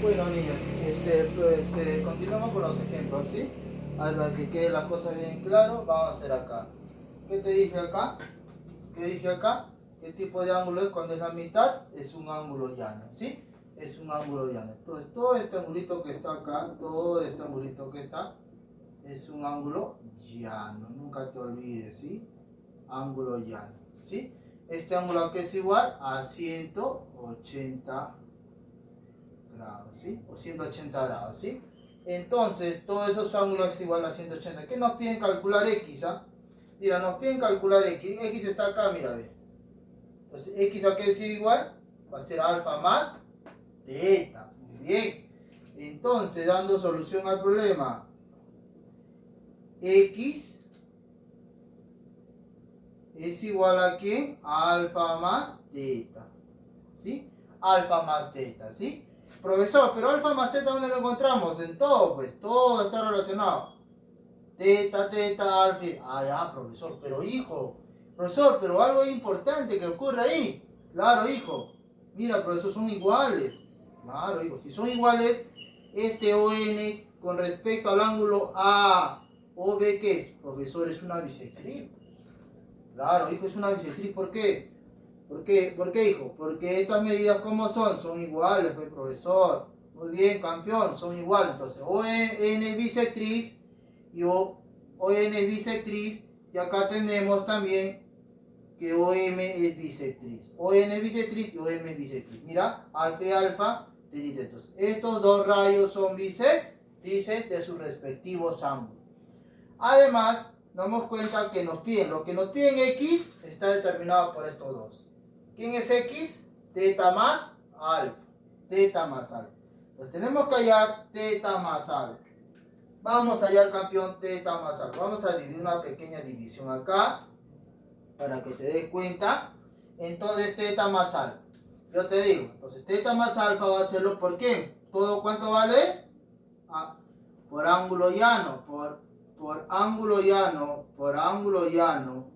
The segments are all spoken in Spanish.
Bueno, niños, continuamos con los ejemplos, ¿sí? A ver, para que quede la cosa bien claro, vamos a hacer acá. ¿Qué te dije acá? ¿Qué dije acá? ¿Qué tipo de ángulo es cuando es la mitad? Es un ángulo llano, ¿sí? Es un ángulo llano. Entonces, todo este angulito que está acá, todo este angulito que está, es un ángulo llano. Nunca te olvides, ¿sí? Ángulo llano, ¿sí? Este ángulo aquí es igual a 180 grados, ¿sí? O 180 grados, ¿sí? Entonces, todos esos ángulos es igual a 180. ¿Qué nos piden calcular X, ah? Mira, nos piden calcular X. X está acá, mira, ve. Entonces, X a qué decir igual, va a ser alfa más teta. Muy bien. Entonces, dando solución al problema, X es igual a ¿quién? A alfa más teta, ¿sí? Alfa más teta, ¿sí? Profesor, pero alfa más teta, ¿dónde lo encontramos? En todo, pues, todo está relacionado. Teta, teta, alfa. Ah, ya, profesor, pero hijo. Profesor, pero algo importante que ocurre ahí. Claro, hijo. Mira, profesor, son iguales. Claro, hijo. Si son iguales, este ON con respecto al ángulo AOB, ¿qué es? Profesor, es una bisectriz. Claro, hijo, es una bisectriz. ¿Por qué? ¿Por qué, hijo? Porque estas medidas, ¿cómo son? Son iguales, pues, profesor. Muy bien, campeón, son iguales. Entonces, ON es bisectriz y ON es bisectriz. Y acá tenemos también que OM es bisectriz. ON es bisectriz y OM es bisectriz. Mira, alfa y alfa. Entonces, estos dos rayos son bisectrices de sus respectivos ángulos. Además, nos damos cuenta que nos piden, lo que nos piden X está determinado por estos dos. ¿Quién es X? Teta más alfa. Teta más alfa. Entonces tenemos que hallar teta más alfa. Vamos a hallar, campeón, teta más alfa. Vamos a dividir una pequeña división acá para que te des cuenta. Entonces teta más alfa. Yo te digo, entonces teta más alfa va a serlo por qué. ¿Todo cuánto vale? Por ángulo llano, por ángulo llano,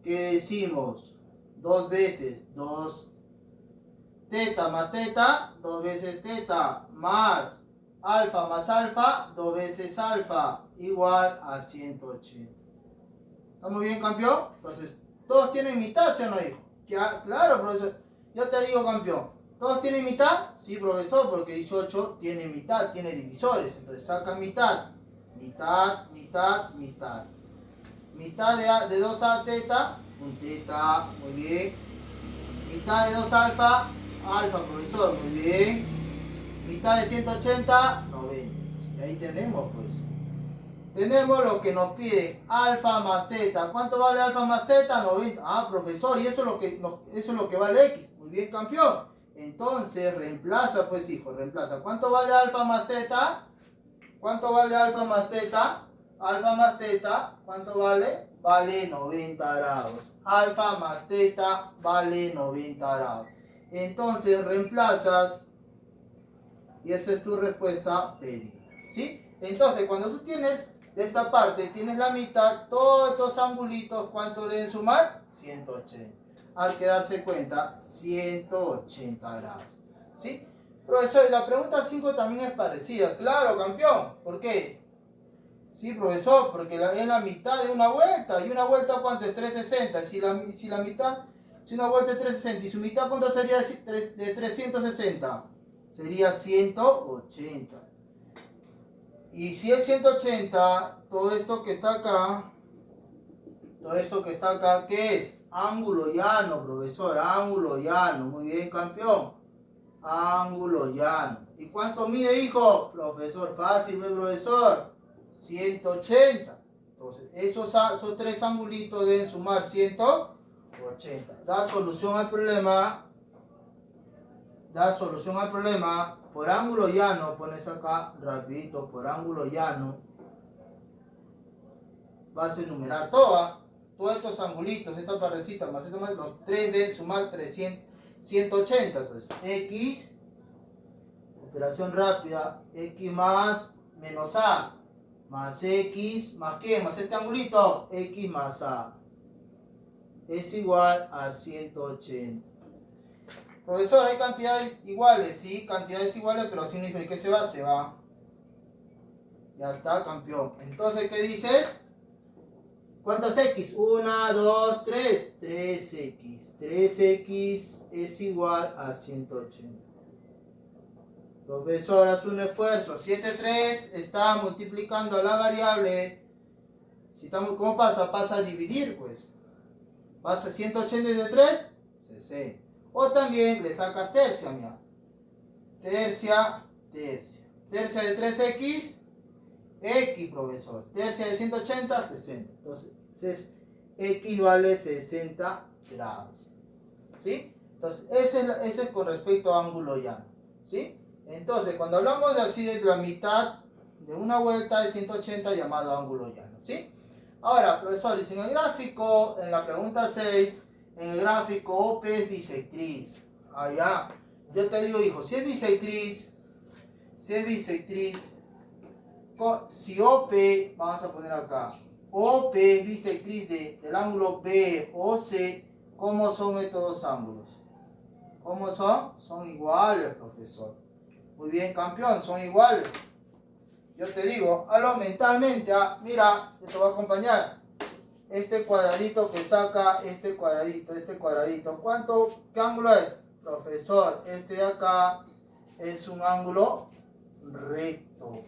¿qué decimos? Dos veces, teta más teta, dos veces teta, más alfa, dos veces alfa, igual a 180. ¿Estamos bien, campeón? Entonces, ¿todos tienen mitad, sí o no, hijo? Claro, profesor. Yo te digo, campeón. ¿Todos tienen mitad? Sí, profesor, porque 18 tiene mitad, tiene divisores. Entonces, saca mitad. Mitad, mitad, mitad. Mitad de 2 teta, un teta, muy bien. Mitad de 2 alfa, alfa, profesor, muy bien. Mitad de 180, 90. Y ahí tenemos, pues. Tenemos lo que nos pide, alfa más teta. ¿Cuánto vale alfa más teta? 90. Ah, profesor, y eso es lo que vale X. Muy bien, campeón. Entonces, reemplaza, pues, hijo, reemplaza. ¿Cuánto vale alfa más teta? ¿Cuánto vale alfa más teta? Alfa más teta, ¿cuánto vale? Vale 90 grados. Alfa más teta vale 90 grados. Entonces, reemplazas y esa es tu respuesta pedida, ¿sí? Entonces, cuando tú tienes de esta parte, tienes la mitad, todos estos angulitos, ¿cuánto deben sumar? 180. Al que darse cuenta, 180 grados, ¿sí? Profesor, y la pregunta 5 también es parecida. Claro, campeón. ¿Por qué? Sí, profesor, porque es la mitad de una vuelta. ¿Y una vuelta cuánto es? 360. Si una vuelta es 360, ¿y su mitad cuánto sería de 360? Sería 180. Y si es 180, todo esto que está acá, ¿qué es? Ángulo llano, profesor, ángulo llano. Muy bien, campeón. Ángulo llano. ¿Y cuánto mide, hijo? Profesor, fácil, profesor. 180. Entonces, esos 3 angulitos deben sumar 180. Da solución al problema. Por ángulo llano, pones acá rapidito, por ángulo llano. Vas a enumerar todos estos angulitos, esta parecita más esto más, los 3 deben sumar 180. Entonces, X, operación rápida, X más menos A, más X, más ¿qué? Más este angulito, X más A, es igual a 180. Profesor, hay cantidades iguales, sí, cantidades iguales, pero significa que se va, se va. Ya está, campeón. Entonces, ¿qué dices? ¿Cuántos X? 1, 2, 3. 3X. 3X es igual a 180. Profesor, haz un esfuerzo. 3 está multiplicando a la variable. Si estamos, ¿cómo pasa? Pasa a dividir, pues. Pasa 180 de 3, 60. O también le sacas tercia, mira. Tercia, tercia. Tercia de 3X, X, profesor. Tercia de 180, 60. Entonces, X vale 60 grados. ¿Sí? Entonces, ese es con respecto a ángulo llano. ¿Sí? Entonces, cuando hablamos de así de la mitad de una vuelta de 180 llamado ángulo llano. ¿Sí? Ahora, profesor, dice en el gráfico, en la pregunta 6, en el gráfico OP es bisectriz. Allá. Yo te digo, hijo, si es bisectriz, si OP, vamos a poner acá, OP es bisectriz del ángulo BOC, ¿cómo son estos dos ángulos? ¿Cómo son? Son iguales, profesor. Muy bien, campeón, son iguales. Yo te digo, hazlo mentalmente, mira, esto va a acompañar. Este cuadradito que está acá, este cuadradito, ¿qué ángulo es? Profesor, este de acá es un ángulo recto.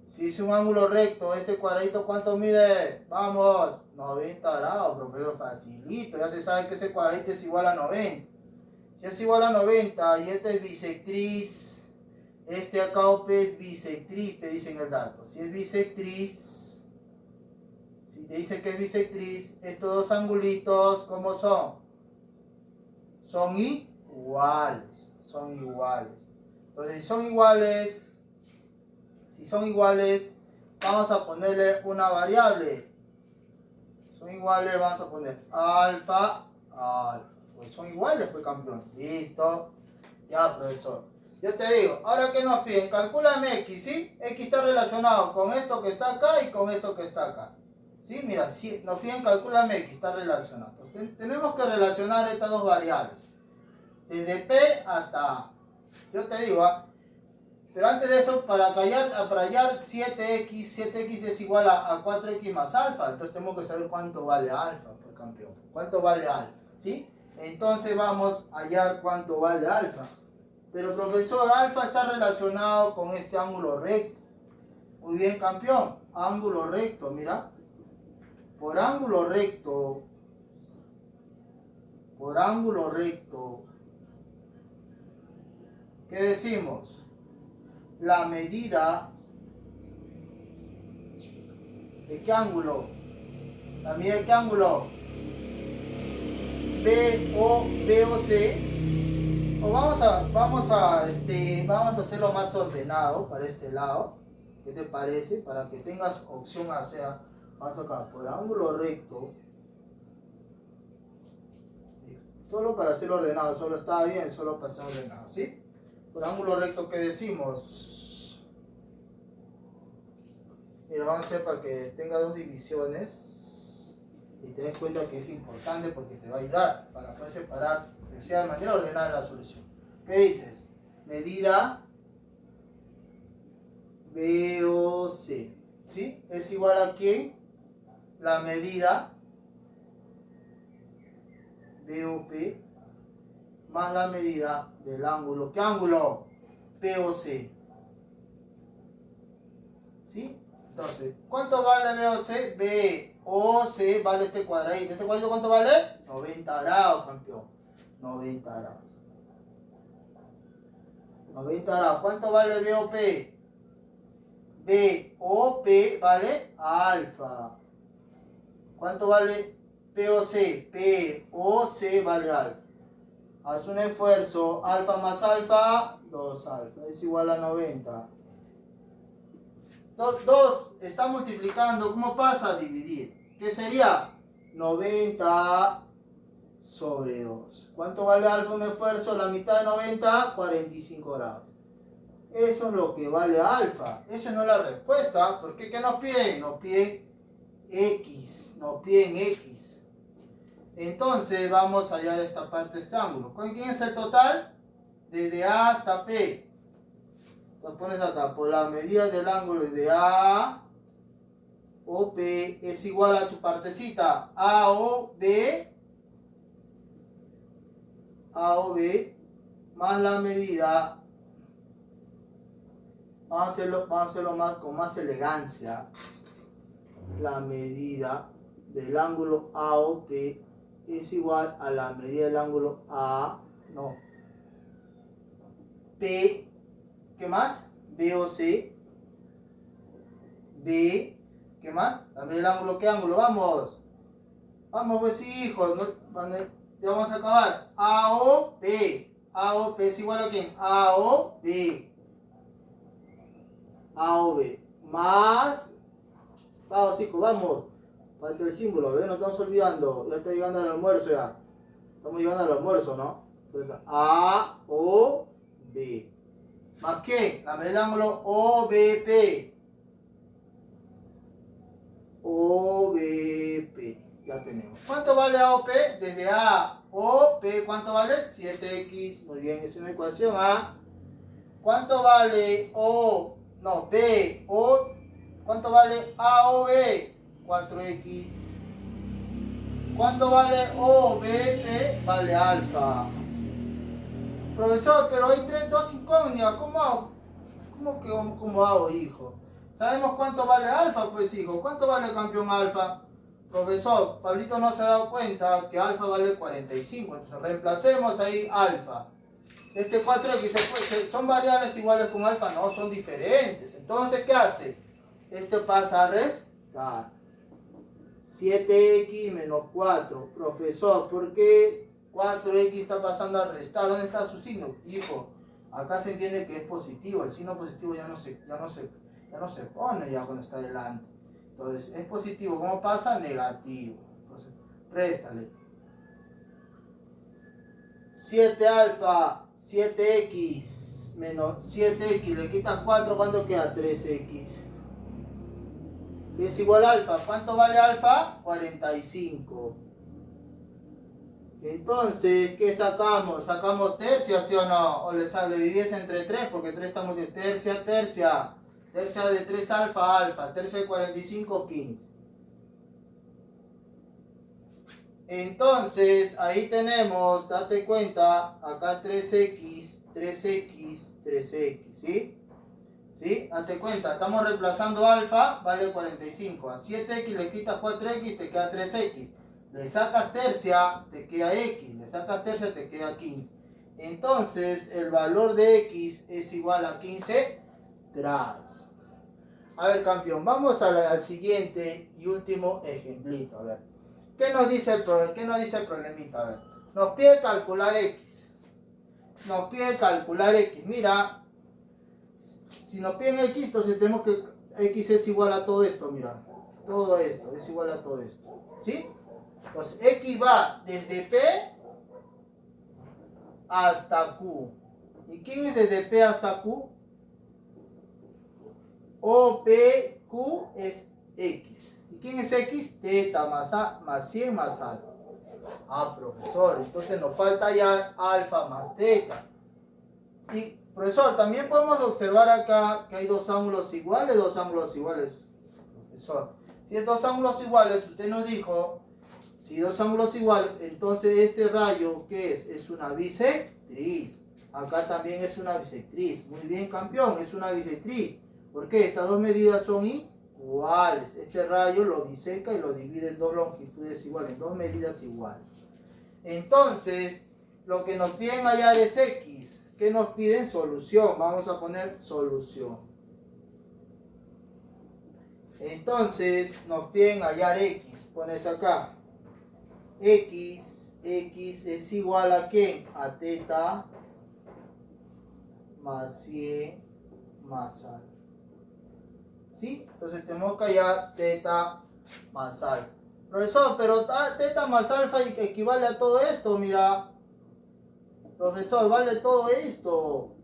Si es un ángulo recto, este cuadradito, ¿cuánto mide? Vamos, 90 grados, profesor, facilito. Ya se sabe que ese cuadradito es igual a 90. Si es igual a 90 y este es bisectriz, este acá OP es bisectriz, te dicen el dato. Si es bisectriz, si te dice que es bisectriz, estos dos angulitos, ¿cómo son? Son iguales, son iguales. Entonces, si son iguales, vamos a ponerle una variable. Son iguales, vamos a poner alfa, alfa. Pues son iguales, pues campeón. Listo. Ya, profesor. Yo te digo, ahora que nos piden, calcúlame X, ¿sí? X está relacionado con esto que está acá y con esto que está acá. ¿Sí? Mira, si nos piden, calcúlame X, está relacionado. Entonces, tenemos que relacionar estas dos variables. Desde P hasta A. Yo te digo, pero antes de eso, para hallar 7X es igual a 4X más alfa. Entonces tenemos que saber cuánto vale alfa, pues campeón. ¿Cuánto vale alfa? ¿Sí? Entonces vamos a hallar cuánto vale alfa. Pero profesor, alfa está relacionado con este ángulo recto. Muy bien, campeón. Ángulo recto, mira. Por ángulo recto. ¿Qué decimos? La medida de qué ángulo. La medida de qué ángulo. BOC. O vamos a hacerlo más ordenado para este lado. ¿Qué te parece? Para que tengas opción a hacer. Vamos acá, por ángulo recto. Solo para hacerlo ordenado, solo estaba bien, solo para hacerlo ordenado, ¿sí? Por ángulo recto, ¿qué decimos? Mira, vamos a hacer para que tenga dos divisiones. Y te des cuenta que es importante porque te va a ayudar para poder separar, que sea de manera ordenada la solución. ¿Qué dices? Medida BOC, ¿sí? Es igual a ¿qué? La medida BOP más la medida del ángulo. ¿Qué ángulo? POC. ¿Sí? Entonces, ¿cuánto vale BOC? BOC vale este cuadradito. ¿Este cuadradito cuánto vale? 90 grados, campeón. 90 grados. 90 grados. ¿Cuánto vale BOP? BOP vale alfa. ¿Cuánto vale POC? POC vale alfa. Haz un esfuerzo. Alfa más alfa, 2 alfa. Es igual a 90. 2 está multiplicando. ¿Cómo pasa? A dividir. ¿Qué sería? 90 sobre 2. ¿Cuánto vale alfa un esfuerzo? La mitad de 90, 45 grados. Eso es lo que vale alfa. Esa no es la respuesta. ¿Por qué? ¿Qué nos piden? Nos piden X. Nos piden X. Entonces vamos a hallar esta parte de este ángulo. ¿Quién es el total? Desde A hasta P. Entonces pones acá, por la medida del ángulo de A o P es igual a su partecita A o B más la medida. Vamos a hacerlo más, con más elegancia. La medida del ángulo AOP es igual a la medida del ángulo P, ¿qué más? BOC, B, ¿qué más? La medida del ángulo, ¿qué ángulo? Vamos pues hijos, ya vamos a acabar. AOP es igual a ¿quién? AOB más, vamos hijos, vamos. Falta el símbolo, ¿ves? No estamos olvidando. Ya está llegando al almuerzo ya. Estamos llegando al almuerzo, ¿no? Entonces, A, O, B. ¿Más qué? La medida del ángulo OBP. OBP. Ya tenemos. ¿Cuánto vale AOP? Desde A, O, P, ¿cuánto vale? 7X. Muy bien, es una ecuación A. ¿Cuánto vale B, O? ¿Cuánto vale AOB? 4X. ¿Cuánto vale OBP? Vale alfa. Profesor, pero hay dos incógnitas. ¿Cómo hago, hijo? ¿Sabemos cuánto vale alfa? Pues, hijo. ¿Cuánto vale campeón alfa? Profesor, Pablito no se ha dado cuenta que alfa vale 45. Entonces reemplacemos ahí alfa. Este 4X son variables iguales con alfa. No, son diferentes. Entonces, ¿qué hace? Esto pasa a restar. 7X menos 4. Profesor, ¿por qué 4X está pasando a restar? ¿Dónde está su signo? Hijo, acá se entiende que es positivo. El signo positivo ya no se pone ya cuando está delante. Entonces, es positivo. ¿Cómo pasa? Negativo. Entonces, réstale. 7 alfa, 7X menos 7X. Le quitas 4, ¿cuánto queda? 3X. Es igual a alfa. ¿Cuánto vale alfa? 45. Entonces, ¿qué sacamos? ¿Sacamos tercia, sí o no? O le divides entre 3, porque 3 estamos de tercia. Tercia de 3 alfa. Tercia de 45, 15. Entonces, ahí tenemos, date cuenta, acá 3X, ¿sí? ¿Sí? Date cuenta, estamos reemplazando alfa, vale 45. A 7X le quitas 4X, te queda 3X. Le sacas tercia, te queda X. Le sacas tercia, te queda 15. Entonces, el valor de X es igual a 15 grados. A ver, campeón, vamos al siguiente y último ejemplito. A ver, ¿qué nos dice el problemita? A ver, nos pide calcular X. Mira. Si nos piden X, entonces tenemos que X es igual a todo esto, mira. Todo esto es igual a todo esto. ¿Sí? Entonces X va desde P hasta Q. ¿Y quién es desde P hasta Q? OPQ es X. ¿Y quién es X? Teta más 100 más alfa. Ah, profesor, entonces nos falta ya alfa más teta. Y profesor, también podemos observar acá que hay dos ángulos iguales. Profesor, si es dos ángulos iguales, usted nos dijo, si dos ángulos iguales, entonces este rayo, ¿qué es? Es una bisectriz. Acá también es una bisectriz. Muy bien, campeón, es una bisectriz. ¿Por qué? Estas dos medidas son iguales. Este rayo lo biseca y lo divide en dos longitudes iguales, en dos medidas iguales. Entonces, lo que nos piden hallar es X. ¿Qué nos piden? Solución. Vamos a poner solución. Entonces, nos piden hallar X. Pones acá. X es igual a ¿qué? A teta más 100 más alfa. ¿Sí? Entonces tenemos que hallar teta más alfa. Profesor, pero teta más alfa equivale a todo esto, mira. Profesor, vale todo esto.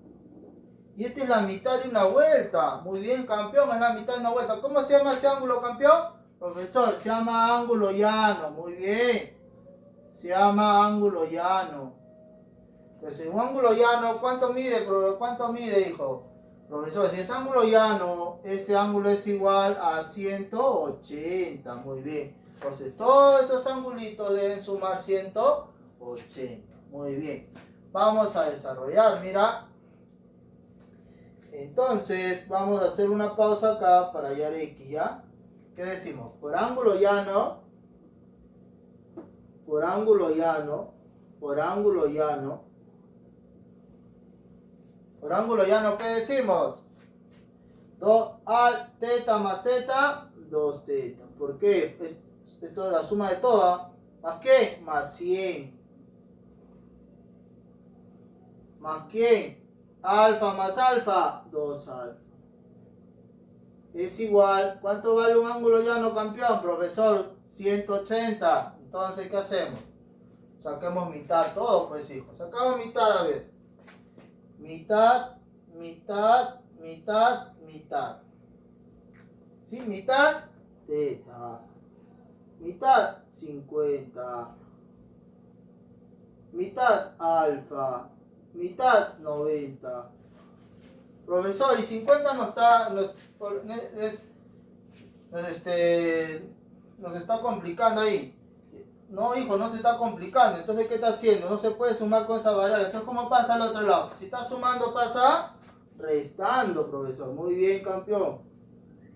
Y esta es la mitad de una vuelta. Muy bien, campeón, es la mitad de una vuelta. ¿Cómo se llama ese ángulo, campeón? Profesor, se llama ángulo llano. Muy bien. Se llama ángulo llano. Entonces, un ángulo llano, ¿cuánto mide, hijo? Profesor, si es ángulo llano, este ángulo es igual a 180. Muy bien. Entonces, todos esos angulitos deben sumar 180. Muy bien. Vamos a desarrollar, mira. Entonces, vamos a hacer una pausa acá para hallar X, ¿ya? ¿Qué decimos? Por ángulo llano, ¿qué decimos? Teta más teta, 2 teta. ¿Por qué? Esto es la suma de toda. ¿Más qué? Más 100. ¿Más quién? Alfa más alfa, 2 alfa. Es igual, ¿cuánto vale un ángulo llano, campeón? Profesor, 180. Entonces, ¿qué hacemos? Saquemos mitad, todo pues, hijo. Sacamos mitad, a ver. Mitad. ¿Sí? Mitad, teta. Mitad, 50. Mitad, alfa. Mitad, 90. Profesor, y 50 nos está complicando ahí. No, hijo, no se está complicando. Entonces, ¿qué está haciendo? No se puede sumar con esa variable. Entonces, ¿cómo pasa al otro lado? Si está sumando, pasa restando, profesor. Muy bien, campeón.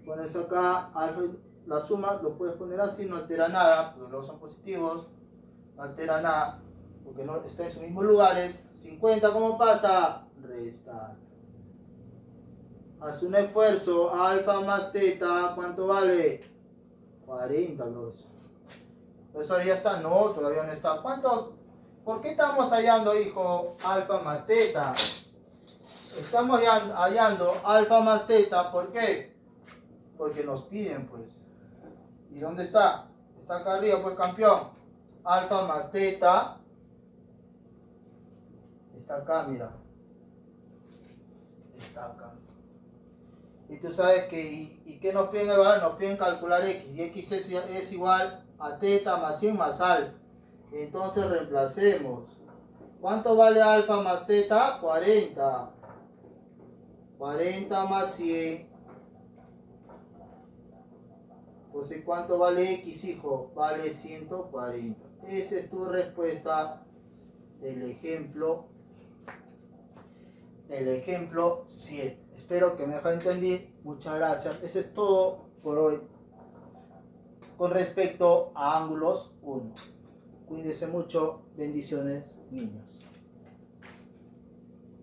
Pones acá alfa, la suma, lo puedes poner así, no altera nada, porque luego son positivos. No altera nada, porque no está en sus mismos lugares. 50, ¿cómo pasa? Restando. Haz un esfuerzo, alfa más teta, ¿cuánto vale? 40, profesor. Profesor, ya está. No, todavía no está. ¿Por qué estamos hallando, hijo, alfa más teta? Estamos hallando alfa más teta, ¿por qué? Porque nos piden, pues. ¿Y dónde está? Está acá arriba, pues, campeón. Alfa más teta. Está acá, mira. Está acá. Y tú sabes que, ¿y qué nos piden evaluar? Nos piden calcular X. Y X es igual a teta más 100 más alfa. Entonces reemplacemos. ¿Cuánto vale alfa más teta? 40. 40 más 100. Entonces, ¿cuánto vale X, hijo? Vale 140. Esa es tu respuesta del ejemplo 7. Espero que me haya entendido. Muchas gracias. Eso es todo por hoy con respecto a ángulos 1. Cuídense mucho. Bendiciones, niños.